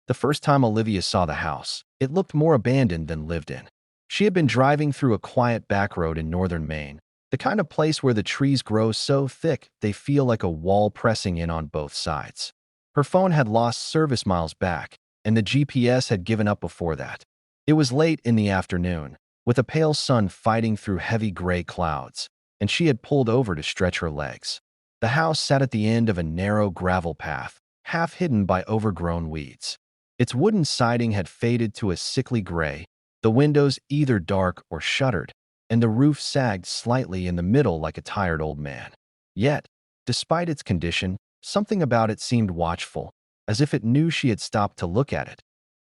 The first time Olivia saw the house, it looked more abandoned than lived in. She had been driving through a quiet back road in northern Maine, the kind of place where the trees grow so thick they feel like a wall pressing in on both sides. Her phone had lost service miles back, and the GPS had given up before that. It was late in the afternoon, with a pale sun fighting through heavy gray clouds, and she had pulled over to stretch her legs. The house sat at the end of a narrow gravel path, half hidden by overgrown weeds. Its wooden siding had faded to a sickly gray, the windows either dark or shuttered, and the roof sagged slightly in the middle like a tired old man. Yet, despite its condition, something about it seemed watchful, as if it knew she had stopped to look at it.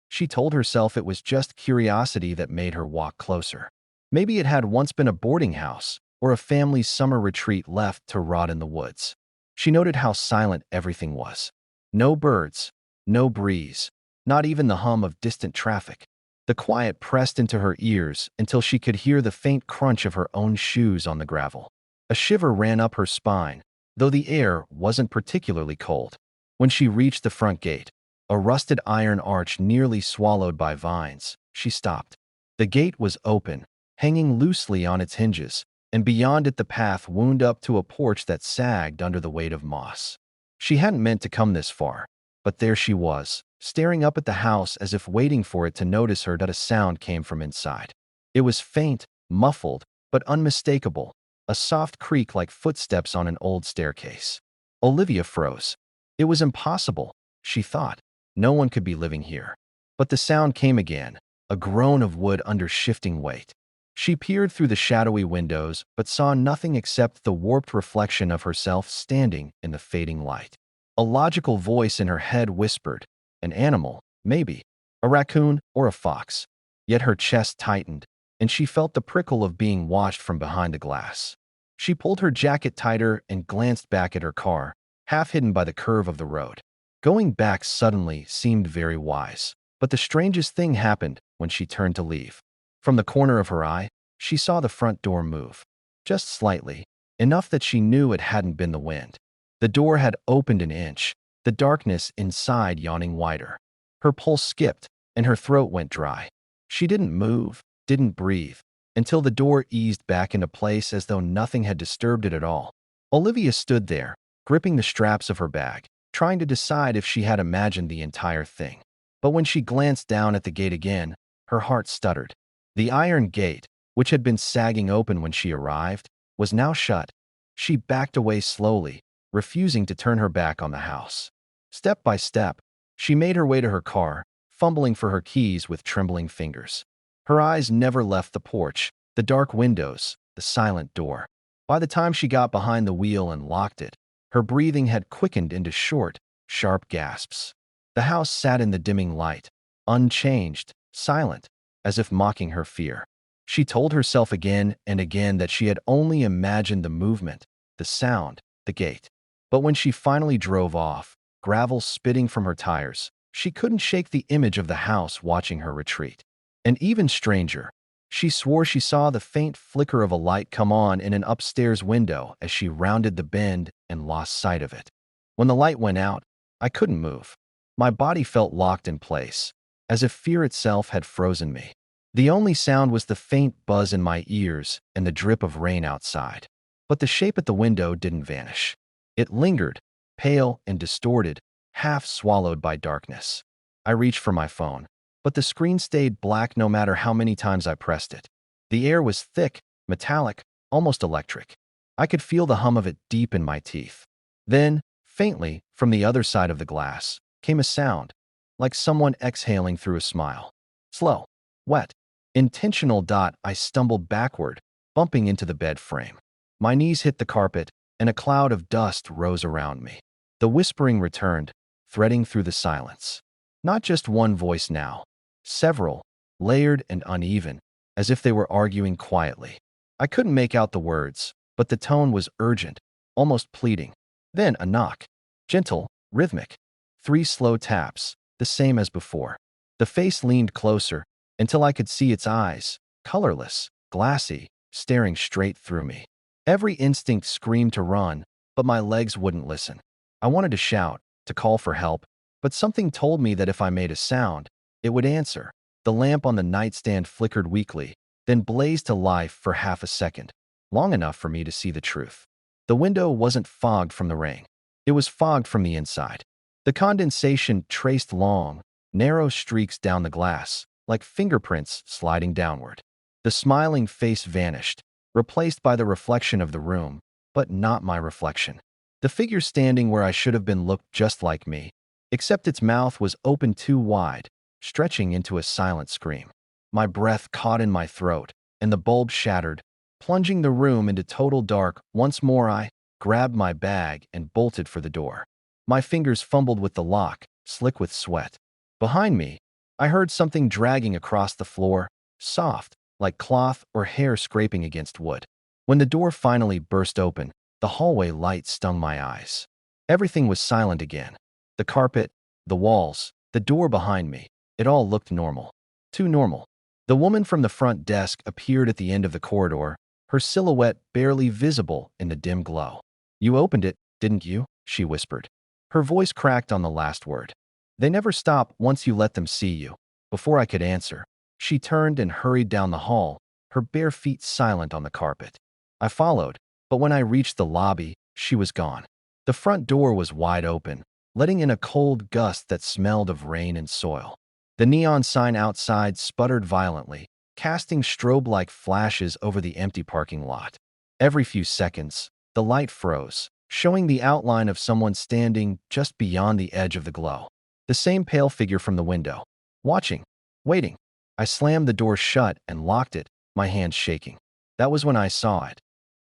She told herself it was just curiosity that made her walk closer. Maybe it had once been a boarding house or a family's summer retreat left to rot in the woods. She noted how silent everything was. No birds, no breeze, not even the hum of distant traffic. The quiet pressed into her ears until she could hear the faint crunch of her own shoes on the gravel. A shiver ran up her spine, though the air wasn't particularly cold. When she reached the front gate, a rusted iron arch nearly swallowed by vines, she stopped. The gate was open, hanging loosely on its hinges, and beyond it the path wound up to a porch that sagged under the weight of moss. She hadn't meant to come this far, but there she was, staring up at the house as if waiting for it to notice her that a sound came from inside. It was faint, muffled, but unmistakable, a soft creak like footsteps on an old staircase. Olivia froze. It was impossible, she thought. No one could be living here. But the sound came again, a groan of wood under shifting weight. She peered through the shadowy windows but saw nothing except the warped reflection of herself standing in the fading light. A logical voice in her head whispered, an animal, maybe, a raccoon or a fox. Yet her chest tightened, and she felt the prickle of being watched from behind the glass. She pulled her jacket tighter and glanced back at her car, half hidden by the curve of the road. Going back suddenly seemed very wise, but the strangest thing happened when she turned to leave. From the corner of her eye, she saw the front door move. Just slightly, enough that she knew it hadn't been the wind. The door had opened an inch, the darkness inside yawning wider. Her pulse skipped, and her throat went dry. She didn't move, didn't breathe, until the door eased back into place as though nothing had disturbed it at all. Olivia stood there, gripping the straps of her bag, trying to decide if she had imagined the entire thing. But when she glanced down at the gate again, her heart stuttered. The iron gate, which had been sagging open when she arrived, was now shut. She backed away slowly, refusing to turn her back on the house. Step by step, she made her way to her car, fumbling for her keys with trembling fingers. Her eyes never left the porch, the dark windows, the silent door. By the time she got behind the wheel and locked it, her breathing had quickened into short, sharp gasps. The house sat in the dimming light, unchanged, silent, as if mocking her fear. She told herself again and again that she had only imagined the movement, the sound, the gate. But when she finally drove off, gravel spitting from her tires, she couldn't shake the image of the house watching her retreat. And even stranger, she swore she saw the faint flicker of a light come on in an upstairs window as she rounded the bend and lost sight of it. When the light went out, I couldn't move. My body felt locked in place, as if fear itself had frozen me. The only sound was the faint buzz in my ears and the drip of rain outside. But the shape at the window didn't vanish. It lingered, pale and distorted, half swallowed by darkness. I reached for my phone, but the screen stayed black no matter how many times I pressed it. The air was thick, metallic, almost electric. I could feel the hum of it deep in my teeth. Then, faintly, from the other side of the glass, came a sound, like someone exhaling through a smile. Slow, wet, intentional. I stumbled backward, bumping into the bed frame. My knees hit the carpet, and a cloud of dust rose around me. The whispering returned, threading through the silence. Not just one voice now. Several, layered and uneven, as if they were arguing quietly. I couldn't make out the words, but the tone was urgent, almost pleading. Then a knock. Gentle, rhythmic. 3 slow taps, the same as before. The face leaned closer, until I could see its eyes, colorless, glassy, staring straight through me. Every instinct screamed to run, but my legs wouldn't listen. I wanted to shout, to call for help, but something told me that if I made a sound, it would answer. The lamp on the nightstand flickered weakly, then blazed to life for half a second, long enough for me to see the truth. The window wasn't fogged from the rain. It was fogged from the inside. The condensation traced long, narrow streaks down the glass, like fingerprints sliding downward. The smiling face vanished, replaced by the reflection of the room, but not my reflection. The figure standing where I should have been looked just like me, except its mouth was open too wide, stretching into a silent scream. My breath caught in my throat, and the bulb shattered, plunging the room into total dark. Once more I grabbed my bag and bolted for the door. My fingers fumbled with the lock, slick with sweat. Behind me, I heard something dragging across the floor, soft, like cloth or hair scraping against wood. When the door finally burst open, the hallway light stung my eyes. Everything was silent again. The carpet, the walls, the door behind me, it all looked normal. Too normal. The woman from the front desk appeared at the end of the corridor, her silhouette barely visible in the dim glow. "You opened it, didn't you?" she whispered. Her voice cracked on the last word. "They never stop once you let them see you." Before I could answer, she turned and hurried down the hall, her bare feet silent on the carpet. I followed, but when I reached the lobby, she was gone. The front door was wide open, letting in a cold gust that smelled of rain and soil. The neon sign outside sputtered violently, casting strobe-like flashes over the empty parking lot. Every few seconds, the light froze, showing the outline of someone standing just beyond the edge of the glow. The same pale figure from the window, watching, waiting. I slammed the door shut and locked it, my hands shaking. That was when I saw it,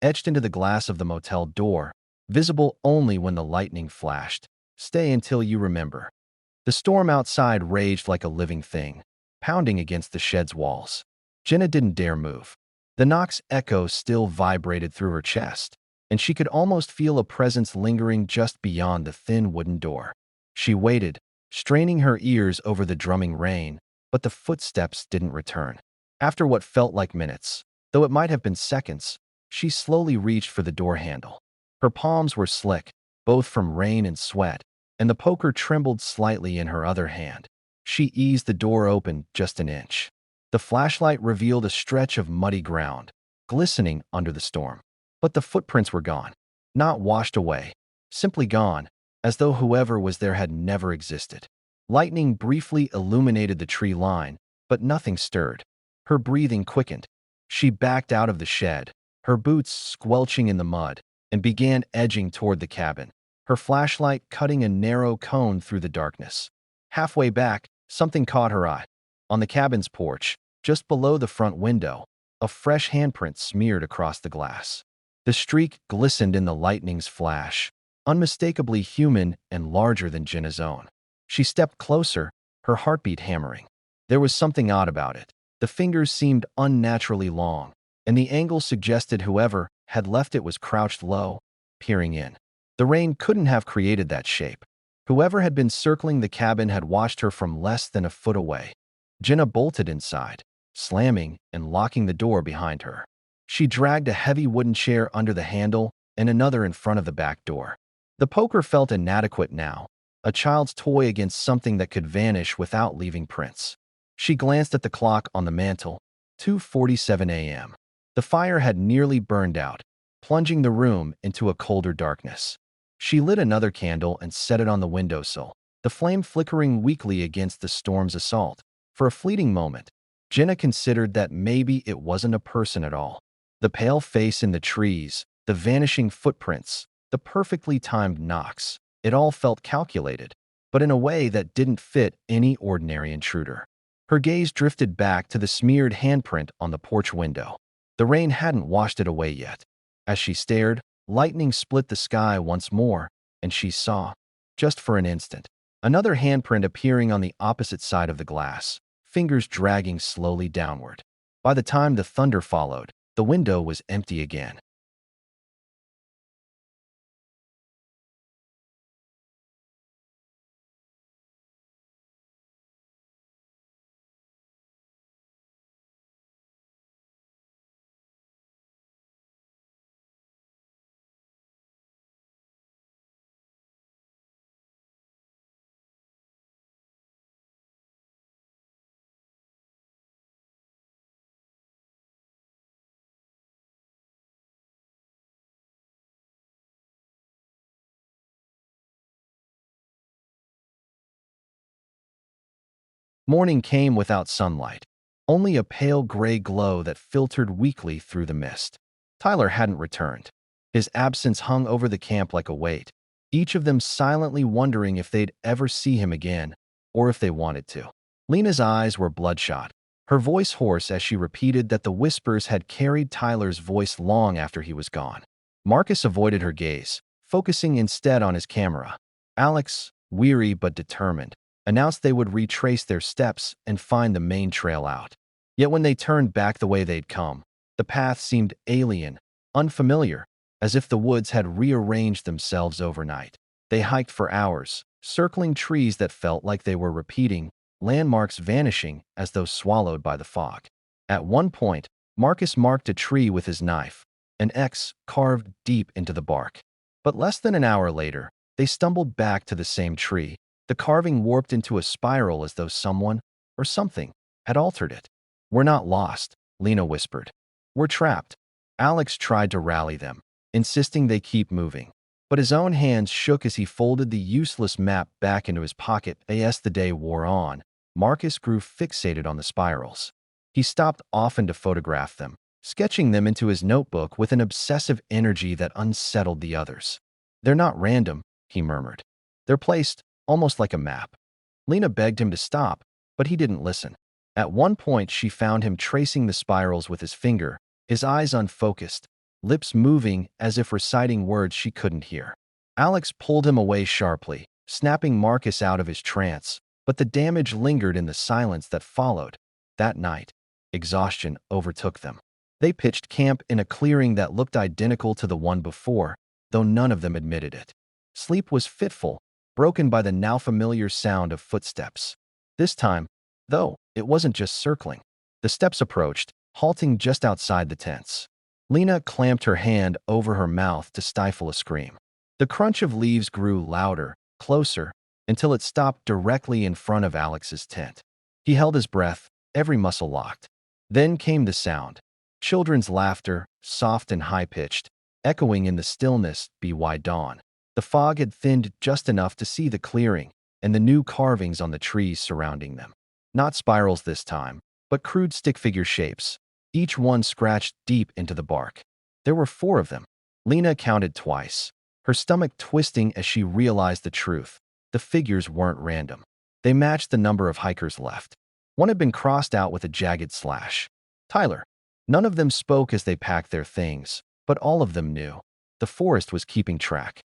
etched into the glass of the motel door, visible only when the lightning flashed. "Stay until you remember." The storm outside raged like a living thing, pounding against the shed's walls. Jenna didn't dare move. The knock's echo still vibrated through her chest, and she could almost feel a presence lingering just beyond the thin wooden door. She waited, straining her ears over the drumming rain, but the footsteps didn't return. After what felt like minutes, though it might have been seconds, she slowly reached for the door handle. Her palms were slick, both from rain and sweat, and the poker trembled slightly in her other hand. She eased the door open just an inch. The flashlight revealed a stretch of muddy ground, glistening under the storm. But the footprints were gone, not washed away, simply gone, as though whoever was there had never existed. Lightning briefly illuminated the tree line, but nothing stirred. Her breathing quickened. She backed out of the shed, her boots squelching in the mud, and began edging toward the cabin, her flashlight cutting a narrow cone through the darkness. Halfway back, something caught her eye. On the cabin's porch, just below the front window, a fresh handprint smeared across the glass. The streak glistened in the lightning's flash, unmistakably human and larger than Jenna's own. She stepped closer, her heartbeat hammering. There was something odd about it. The fingers seemed unnaturally long, and the angle suggested whoever had left it was crouched low, peering in. The rain couldn't have created that shape. Whoever had been circling the cabin had watched her from less than a foot away. Jenna bolted inside, slamming and locking the door behind her. She dragged a heavy wooden chair under the handle and another in front of the back door. The poker felt inadequate now, a child's toy against something that could vanish without leaving prints. She glanced at the clock on the mantel, 2:47 a.m. The fire had nearly burned out, plunging the room into a colder darkness. She lit another candle and set it on the windowsill, the flame flickering weakly against the storm's assault. For a fleeting moment, Jenna considered that maybe it wasn't a person at all. The pale face in the trees, the vanishing footprints, the perfectly timed knocks, it all felt calculated, but in a way that didn't fit any ordinary intruder. Her gaze drifted back to the smeared handprint on the porch window. The rain hadn't washed it away yet. As she stared, lightning split the sky once more, and she saw, just for an instant, another handprint appearing on the opposite side of the glass, fingers dragging slowly downward. By the time the thunder followed, the window was empty again. Morning came without sunlight, only a pale gray glow that filtered weakly through the mist. Tyler hadn't returned. His absence hung over the camp like a weight, each of them silently wondering if they'd ever see him again, or if they wanted to. Lena's eyes were bloodshot, her voice hoarse as she repeated that the whispers had carried Tyler's voice long after he was gone. Marcus avoided her gaze, focusing instead on his camera. Alex, weary but determined, announced they would retrace their steps and find the main trail out. Yet when they turned back the way they'd come, the path seemed alien, unfamiliar, as if the woods had rearranged themselves overnight. They hiked for hours, circling trees that felt like they were repeating, landmarks vanishing as though swallowed by the fog. At one point, Marcus marked a tree with his knife, an X carved deep into the bark. But less than an hour later, they stumbled back to the same tree, the carving warped into a spiral as though someone, or something, had altered it. "We're not lost," Lena whispered. "We're trapped." Alex tried to rally them, insisting they keep moving. But his own hands shook as he folded the useless map back into his pocket. As the day wore on, Marcus grew fixated on the spirals. He stopped often to photograph them, sketching them into his notebook with an obsessive energy that unsettled the others. "They're not random," he murmured. "They're placed almost like a map." Lena begged him to stop, but he didn't listen. At one point, she found him tracing the spirals with his finger, his eyes unfocused, lips moving as if reciting words she couldn't hear. Alex pulled him away sharply, snapping Marcus out of his trance, but the damage lingered in the silence that followed. That night, exhaustion overtook them. They pitched camp in a clearing that looked identical to the one before, though none of them admitted it. Sleep was fitful, broken by the now familiar sound of footsteps. This time, though, it wasn't just circling. The steps approached, halting just outside the tents. Lena clamped her hand over her mouth to stifle a scream. The crunch of leaves grew louder, closer, until it stopped directly in front of Alex's tent. He held his breath, every muscle locked. Then came the sound. Children's laughter, soft and high-pitched, echoing in the stillness by dawn. The fog had thinned just enough to see the clearing and the new carvings on the trees surrounding them. Not spirals this time, but crude stick-figure shapes, each one scratched deep into the bark. There were 4 of them. Lena counted twice, her stomach twisting as she realized the truth. The figures weren't random. They matched the number of hikers left. One had been crossed out with a jagged slash. Tyler. None of them spoke as they packed their things, but all of them knew. The forest was keeping track.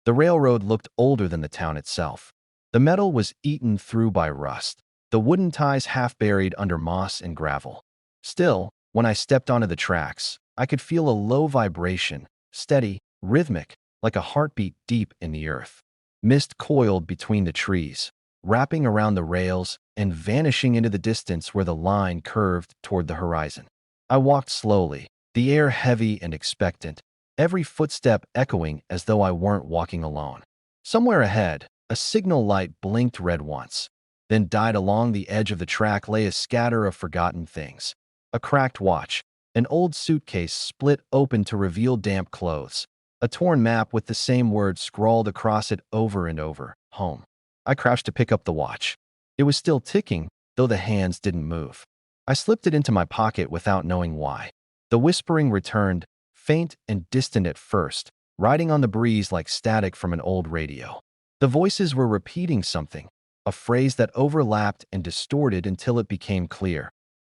The railroad looked older than the town itself. The metal was eaten through by rust, the wooden ties half buried under moss and gravel. Still, when I stepped onto the tracks, I could feel a low vibration, steady, rhythmic, like a heartbeat deep in the earth. Mist coiled between the trees, wrapping around the rails and vanishing into the distance where the line curved toward the horizon. I walked slowly, the air heavy and expectant, every footstep echoing as though I weren't walking alone. Somewhere ahead, a signal light blinked red once, then died. Along the edge of the track lay a scatter of forgotten things. A cracked watch, an old suitcase split open to reveal damp clothes, a torn map with the same words scrawled across it over and over, home. I crouched to pick up the watch. It was still ticking, though the hands didn't move. I slipped it into my pocket without knowing why. The whispering returned, faint and distant at first, riding on the breeze like static from an old radio. The voices were repeating something, a phrase that overlapped and distorted until it became clear.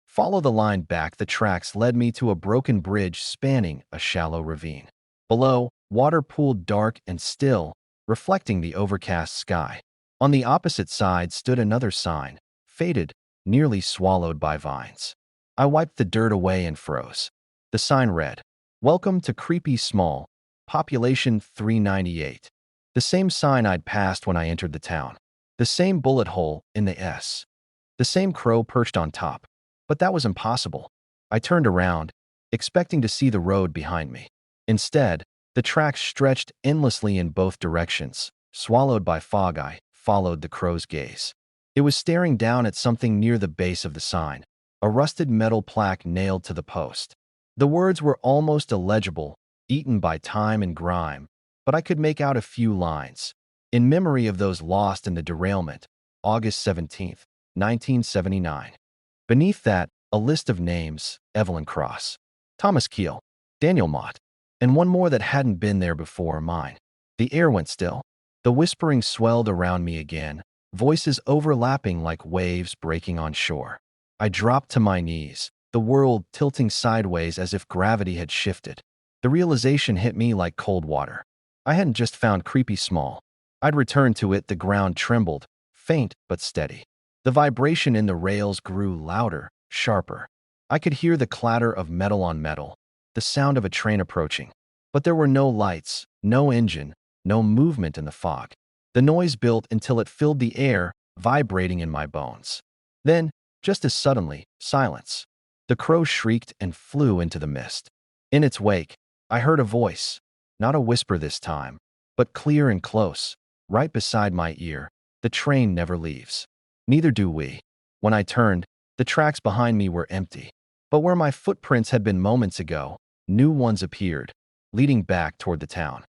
Follow the line back. The tracks led me to a broken bridge spanning a shallow ravine. Below, water pooled dark and still, reflecting the overcast sky. On the opposite side stood another sign, faded, nearly swallowed by vines. I wiped the dirt away and froze. The sign read, "Welcome to Creepy Small, population 398. The same sign I'd passed when I entered the town. The same bullet hole in the S. The same crow perched on top. But that was impossible. I turned around, expecting to see the road behind me. Instead, the tracks stretched endlessly in both directions. Swallowed by fog, I followed the crow's gaze. It was staring down at something near the base of the sign, a rusted metal plaque nailed to the post. The words were almost illegible, eaten by time and grime, but I could make out a few lines. In memory of those lost in the derailment, August 17th, 1979. Beneath that, a list of names: Evelyn Cross, Thomas Keel, Daniel Mott, and one more that hadn't been there before, mine. The air went still. The whispering swelled around me again, voices overlapping like waves breaking on shore. I dropped to my knees, the world tilting sideways as if gravity had shifted. The realization hit me like cold water. I hadn't just found creepy small. I'd returned to it. The ground trembled, faint but steady. The vibration in the rails grew louder, sharper. I could hear the clatter of metal on metal, the sound of a train approaching. But there were no lights, no engine, no movement in the fog. The noise built until it filled the air, vibrating in my bones. Then, just as suddenly, silence. The crow shrieked and flew into the mist. In its wake, I heard a voice, not a whisper this time, but clear and close, right beside my ear. The train never leaves. Neither do we. When I turned, the tracks behind me were empty. But where my footprints had been moments ago, new ones appeared, leading back toward the town.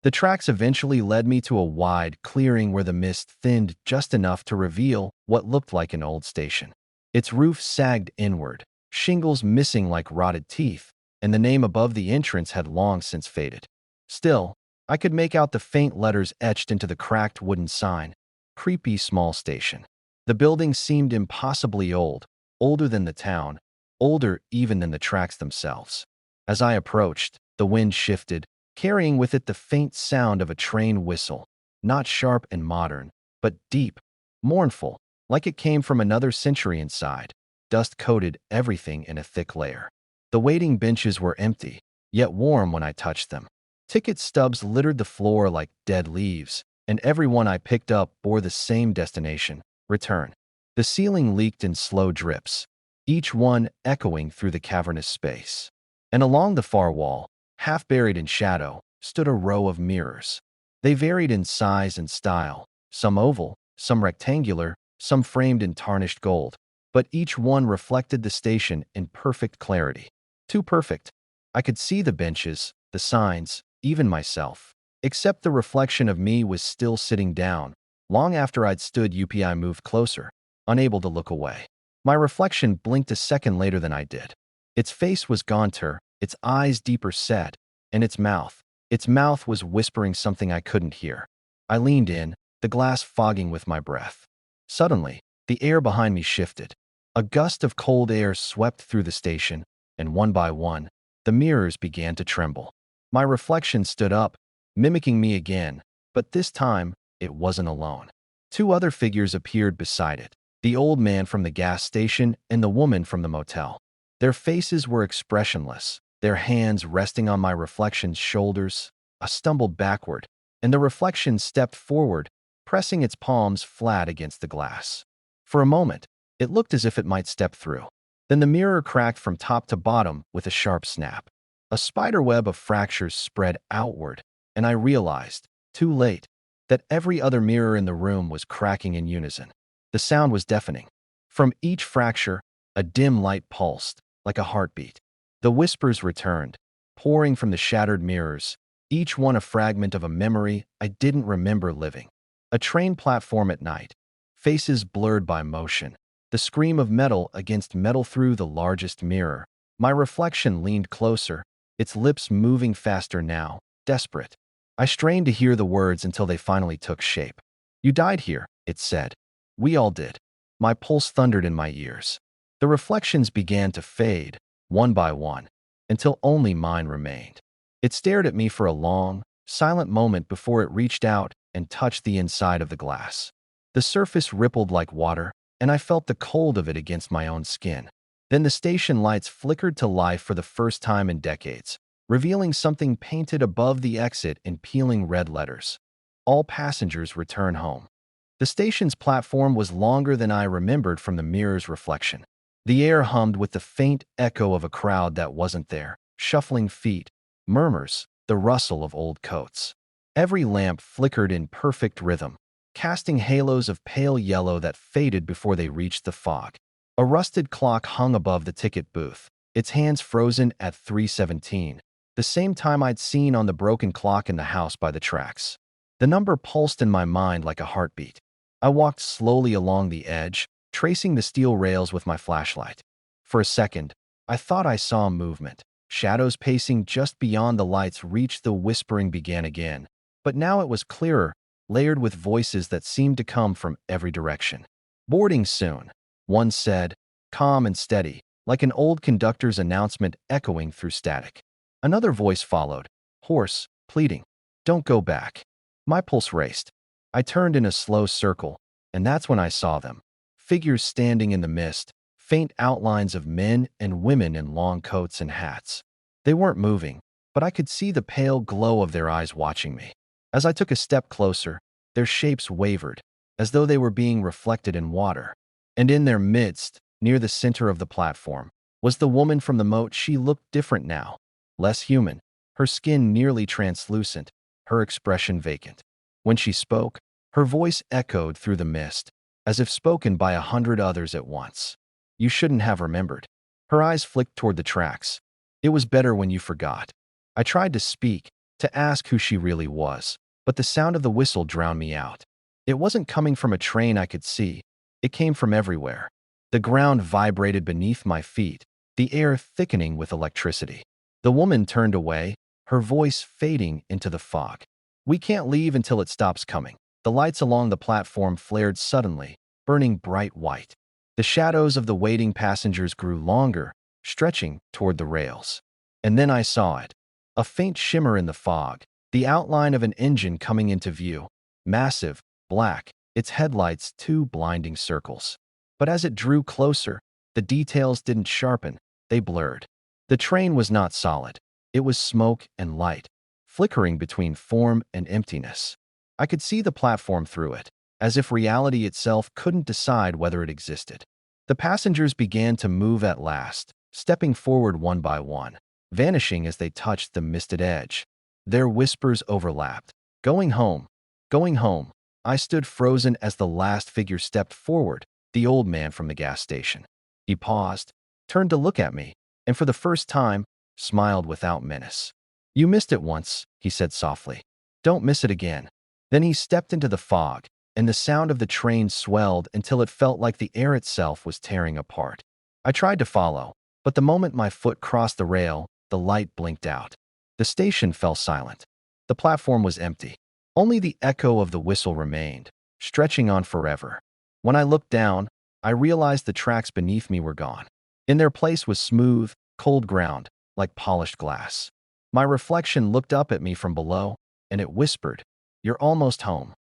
The tracks eventually led me to a wide clearing where the mist thinned just enough to reveal what looked like an old station. Its roof sagged inward, shingles missing like rotted teeth, and the name above the entrance had long since faded. Still, I could make out the faint letters etched into the cracked wooden sign. Creepy small station. The building seemed impossibly old, older than the town, older even than the tracks themselves. As I approached, the wind shifted, carrying with it the faint sound of a train whistle, not sharp and modern, but deep, mournful, like it came from another century inside. Dust coated everything in a thick layer. The waiting benches were empty, yet warm when I touched them. Ticket stubs littered the floor like dead leaves, and every one I picked up bore the same destination: return. The ceiling leaked in slow drips, each one echoing through the cavernous space. And along the far wall, half buried in shadow, stood a row of mirrors. They varied in size and style, some oval, some rectangular, some framed in tarnished gold, but each one reflected the station in perfect clarity. Too perfect. I could see the benches, the signs, even myself. Except the reflection of me was still sitting down. Long after I'd stood up, I moved closer, unable to look away. My reflection blinked a second later than I did. Its face was gaunter, its eyes deeper set, and its mouth was whispering something I couldn't hear. I leaned in, the glass fogging with my breath. Suddenly, the air behind me shifted. A gust of cold air swept through the station, and one by one, the mirrors began to tremble. My reflection stood up, mimicking me again, but this time, it wasn't alone. Two other figures appeared beside it, the old man from the gas station and the woman from the motel. Their faces were expressionless, their hands resting on my reflection's shoulders. I stumbled backward, and the reflection stepped forward, pressing its palms flat against the glass. For a moment, it looked as if it might step through. Then the mirror cracked from top to bottom with a sharp snap. A spiderweb of fractures spread outward, and I realized, too late, that every other mirror in the room was cracking in unison. The sound was deafening. From each fracture, a dim light pulsed, like a heartbeat. The whispers returned, pouring from the shattered mirrors, each one a fragment of a memory I didn't remember living. A train platform at night, faces blurred by motion, the scream of metal against metal through the largest mirror. My reflection leaned closer, its lips moving faster now, desperate. I strained to hear the words until they finally took shape. "You died here," it said. "We all did." My pulse thundered in my ears. The reflections began to fade, one by one, until only mine remained. It stared at me for a long, silent moment before it reached out and touched the inside of the glass. The surface rippled like water, and I felt the cold of it against my own skin. Then the station lights flickered to life for the first time in decades, revealing something painted above the exit in peeling red letters. "All passengers return home." The station's platform was longer than I remembered from the mirror's reflection. The air hummed with the faint echo of a crowd that wasn't there, shuffling feet, murmurs, the rustle of old coats. Every lamp flickered in perfect rhythm, casting halos of pale yellow that faded before they reached the fog. A rusted clock hung above the ticket booth, its hands frozen at 3:17, the same time I'd seen on the broken clock in the house by the tracks. The number pulsed in my mind like a heartbeat. I walked slowly along the edge, tracing the steel rails with my flashlight. For a second, I thought I saw movement. Shadows pacing just beyond the lights reached the whispering began again. But now it was clearer, layered with voices that seemed to come from every direction. Boarding soon, one said, calm and steady, like an old conductor's announcement echoing through static. Another voice followed, hoarse, pleading, don't go back. My pulse raced. I turned in a slow circle, and that's when I saw them. Figures standing in the mist, faint outlines of men and women in long coats and hats. They weren't moving, but I could see the pale glow of their eyes watching me. As I took a step closer, their shapes wavered, as though they were being reflected in water. And in their midst, near the center of the platform, was the woman from the moat. She looked different now, less human, her skin nearly translucent, her expression vacant. When she spoke, her voice echoed through the mist, as if spoken by 100 others at once. You shouldn't have remembered. Her eyes flicked toward the tracks. It was better when you forgot. I tried to speak, to ask who she really was, but the sound of the whistle drowned me out. It wasn't coming from a train I could see. It came from everywhere. The ground vibrated beneath my feet, the air thickening with electricity. The woman turned away, her voice fading into the fog. We can't leave until it stops coming. The lights along the platform flared suddenly, burning bright white. The shadows of the waiting passengers grew longer, stretching toward the rails. And then I saw it. A faint shimmer in the fog, the outline of an engine coming into view. Massive, black, its headlights two blinding circles. But as it drew closer, the details didn't sharpen, they blurred. The train was not solid. It was smoke and light, flickering between form and emptiness. I could see the platform through it, as if reality itself couldn't decide whether it existed. The passengers began to move at last, stepping forward one by one, vanishing as they touched the misted edge. Their whispers overlapped. Going home. Going home. I stood frozen as the last figure stepped forward, the old man from the gas station. He paused, turned to look at me, and for the first time, smiled without menace. You missed it once, he said softly. Don't miss it again. Then he stepped into the fog, and the sound of the train swelled until it felt like the air itself was tearing apart. I tried to follow, but the moment my foot crossed the rail, the light blinked out. The station fell silent. The platform was empty. Only the echo of the whistle remained, stretching on forever. When I looked down, I realized the tracks beneath me were gone. In their place was smooth, cold ground, like polished glass. My reflection looked up at me from below, and it whispered, "You're almost home."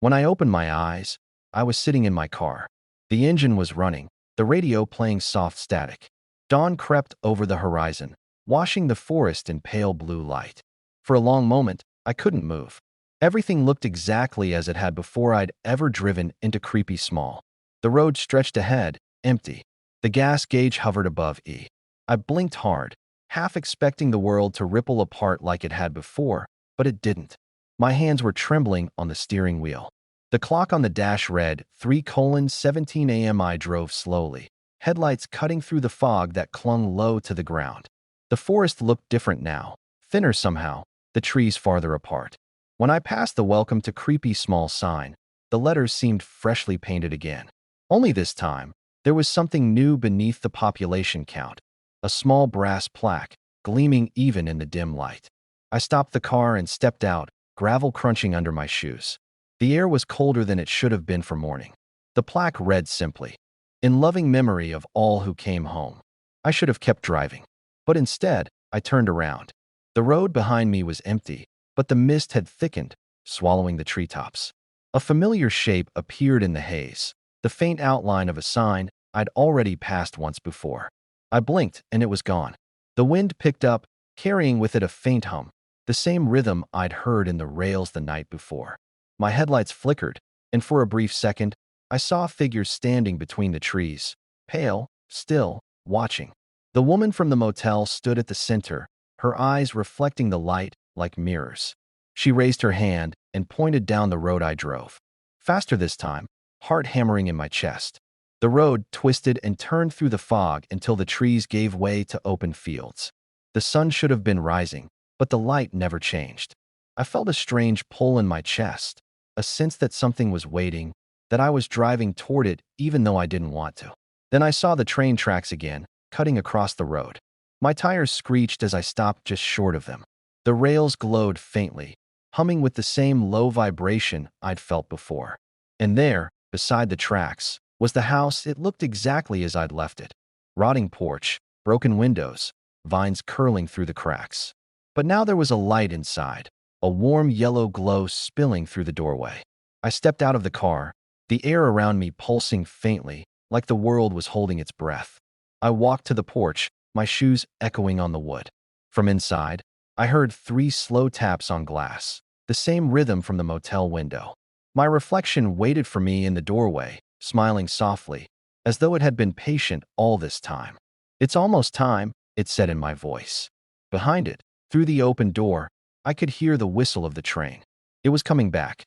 When I opened my eyes, I was sitting in my car. The engine was running, the radio playing soft static. Dawn crept over the horizon, washing the forest in pale blue light. For a long moment, I couldn't move. Everything looked exactly as it had before I'd ever driven into Creepy Small. The road stretched ahead, empty. The gas gauge hovered above E. I blinked hard, half expecting the world to ripple apart like it had before, but it didn't. My hands were trembling on the steering wheel. The clock on the dash read 3:17 a.m. I drove slowly, headlights cutting through the fog that clung low to the ground. The forest looked different now, thinner somehow, the trees farther apart. When I passed the Welcome to Creepy Small sign, the letters seemed freshly painted again. Only this time, there was something new beneath the population count, a small brass plaque, gleaming even in the dim light. I stopped the car and stepped out, gravel crunching under my shoes. The air was colder than it should have been for morning. The plaque read simply, "In loving memory of all who came home." I should have kept driving. But instead, I turned around. The road behind me was empty, but the mist had thickened, swallowing the treetops. A familiar shape appeared in the haze, the faint outline of a sign I'd already passed once before. I blinked, and it was gone. The wind picked up, carrying with it a faint hum, the same rhythm I'd heard in the rails the night before. My headlights flickered, and for a brief second, I saw a figure standing between the trees, pale, still, watching. The woman from the motel stood at the center, her eyes reflecting the light like mirrors. She raised her hand and pointed down the road I drove. Faster this time, heart hammering in my chest. The road twisted and turned through the fog until the trees gave way to open fields. The sun should have been rising, but the light never changed. I felt a strange pull in my chest, a sense that something was waiting, that I was driving toward it even though I didn't want to. Then I saw the train tracks again, cutting across the road. My tires screeched as I stopped just short of them. The rails glowed faintly, humming with the same low vibration I'd felt before. And there, beside the tracks, was the house. It looked exactly as I'd left it. Rotting porch, broken windows, vines curling through the cracks. But now there was a light inside, a warm yellow glow spilling through the doorway. I stepped out of the car, the air around me pulsing faintly, like the world was holding its breath. I walked to the porch, my shoes echoing on the wood. From inside, I heard 3 slow taps on glass, the same rhythm from the motel window. My reflection waited for me in the doorway, smiling softly, as though it had been patient all this time. "It's almost time," it said in my voice. Behind it, through the open door, I could hear the whistle of the train. It was coming back.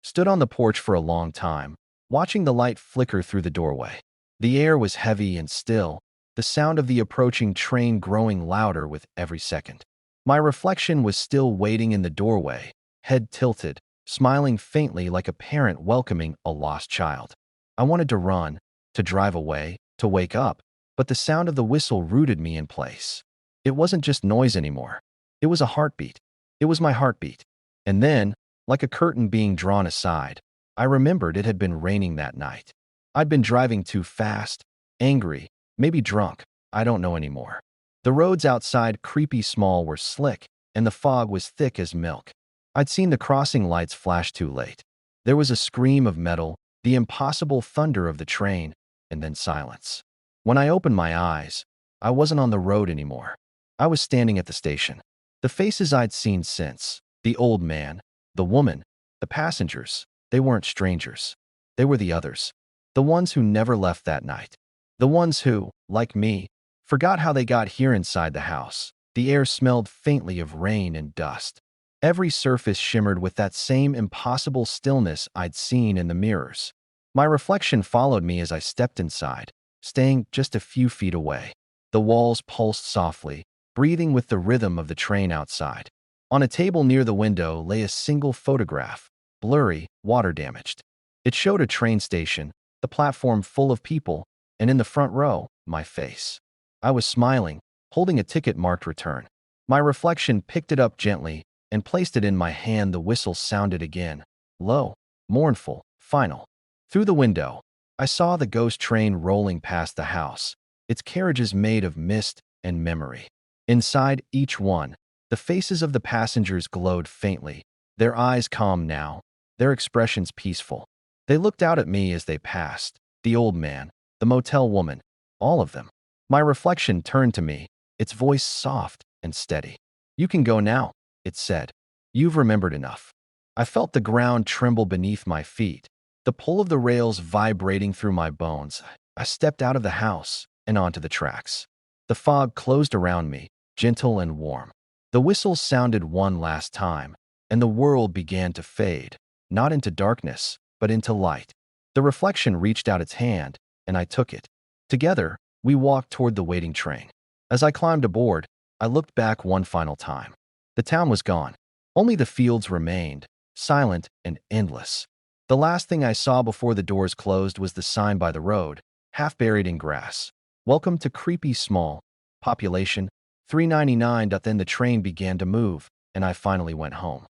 Stood on the porch for a long time, watching the light flicker through the doorway. The air was heavy and still, the sound of the approaching train growing louder with every second. My reflection was still waiting in the doorway, head tilted, smiling faintly like a parent welcoming a lost child. I wanted to run, to drive away, to wake up, but the sound of the whistle rooted me in place. It wasn't just noise anymore. It was a heartbeat. It was my heartbeat. And then, like a curtain being drawn aside, I remembered it had been raining that night. I'd been driving too fast, angry, maybe drunk, I don't know anymore. The roads outside Creepy Small were slick, and the fog was thick as milk. I'd seen the crossing lights flash too late. There was a scream of metal, the impossible thunder of the train, and then silence. When I opened my eyes, I wasn't on the road anymore. I was standing at the station. The faces I'd seen since, the old man, the woman, the passengers, they weren't strangers. They were the others. The ones who never left that night. The ones who, like me, forgot how they got here inside the house. The air smelled faintly of rain and dust. Every surface shimmered with that same impossible stillness I'd seen in the mirrors. My reflection followed me as I stepped inside, staying just a few feet away. The walls pulsed softly, breathing with the rhythm of the train outside. On a table near the window lay a single photograph, blurry, water-damaged. It showed a train station, the platform full of people, and in the front row, my face. I was smiling, holding a ticket marked return. My reflection picked it up gently and placed it in my hand. The whistle sounded again, low, mournful, final. Through the window, I saw the ghost train rolling past the house, its carriages made of mist and memory. Inside each one, the faces of the passengers glowed faintly, their eyes calm now, their expressions peaceful. They looked out at me as they passed, the old man, the motel woman, all of them. My reflection turned to me, its voice soft and steady. "You can go now," it said. "You've remembered enough." I felt the ground tremble beneath my feet, the pull of the rails vibrating through my bones. I stepped out of the house and onto the tracks. The fog closed around me, gentle and warm. The whistle sounded one last time, and the world began to fade, not into darkness, but into light. The reflection reached out its hand, and I took it. Together, we walked toward the waiting train. As I climbed aboard, I looked back one final time. The town was gone. Only the fields remained, silent and endless. The last thing I saw before the doors closed was the sign by the road, half buried in grass. "Welcome to Creepy Small. Population 399." Then the train began to move, and I finally went home.